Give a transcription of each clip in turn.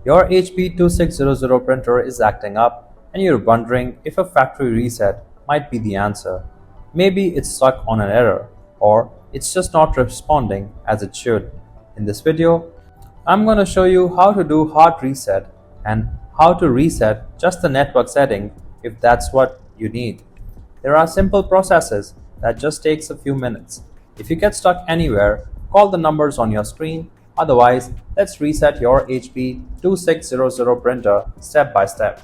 Your HP 2600 printer is acting up and you're wondering if a factory reset might be the answer. Maybe it's stuck on an error or it's just not responding as it should. In this video, I'm going to show you how to do hard reset and how to reset just the network setting if that's what you need. There are simple processes that just takes a few minutes. If you get stuck anywhere, call the numbers on your screen. Otherwise, let's reset your HP 2600 printer step by step.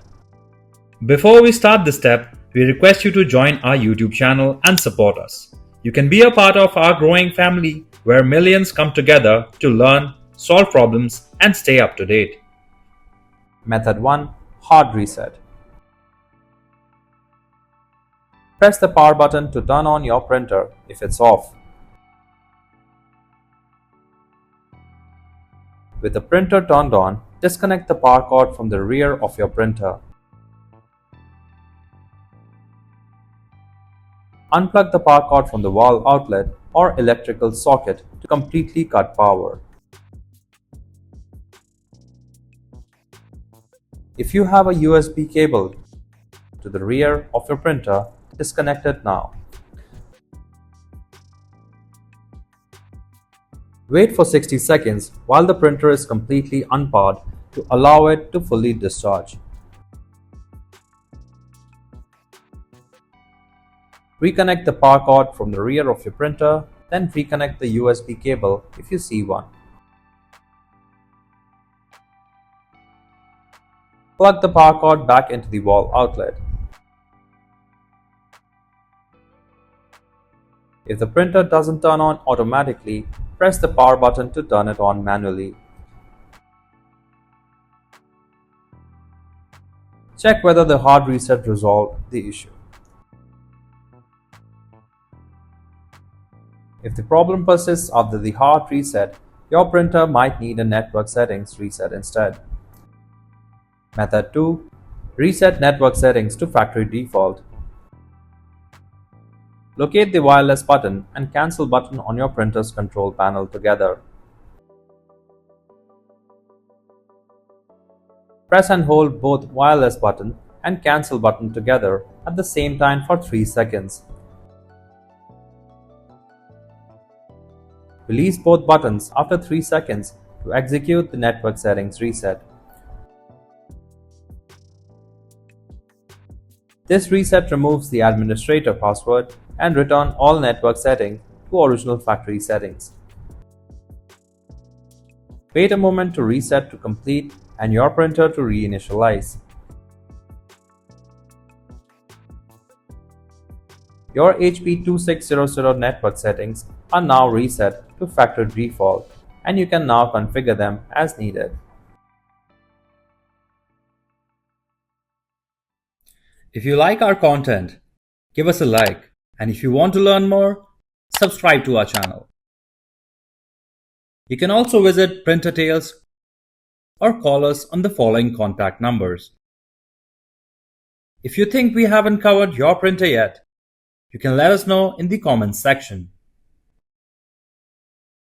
Before we start this step, we request you to join our YouTube channel and support us. You can be a part of our growing family where millions come together to learn, solve problems, and stay up to date. Method 1. Hard reset. Press the power button to turn on your printer if it's off. With the printer turned on, disconnect the power cord from the rear of your printer. Unplug the power cord from the wall outlet or electrical socket to completely cut power. If you have a USB cable to the rear of your printer, disconnect it now. Wait for 60 seconds while the printer is completely unpowered to allow it to fully discharge. Reconnect the power cord from the rear of your printer, then reconnect the USB cable if you see one. Plug the power cord back into the wall outlet. If the printer doesn't turn on automatically, press the power button to turn it on manually. Check whether the hard reset resolved the issue. If the problem persists after the hard reset, your printer might need a network settings reset instead. Method 2. Reset network settings to factory default. Locate the wireless button and cancel button on your printer's control panel together. Press and hold both wireless button and cancel button together at the same time for 3 seconds. Release both buttons after 3 seconds to execute the network settings reset. This reset removes the administrator password and return all network settings to original factory settings. Wait a moment to reset to complete and your printer to reinitialize. Your HP 2600 network settings are now reset to factory default and you can now configure them as needed. If you like our content, give us a like, and if you want to learn more, subscribe to our channel. You can also visit Printer Tales or call us on the following contact numbers. If you think we haven't covered your printer yet, you can let us know in the comments section.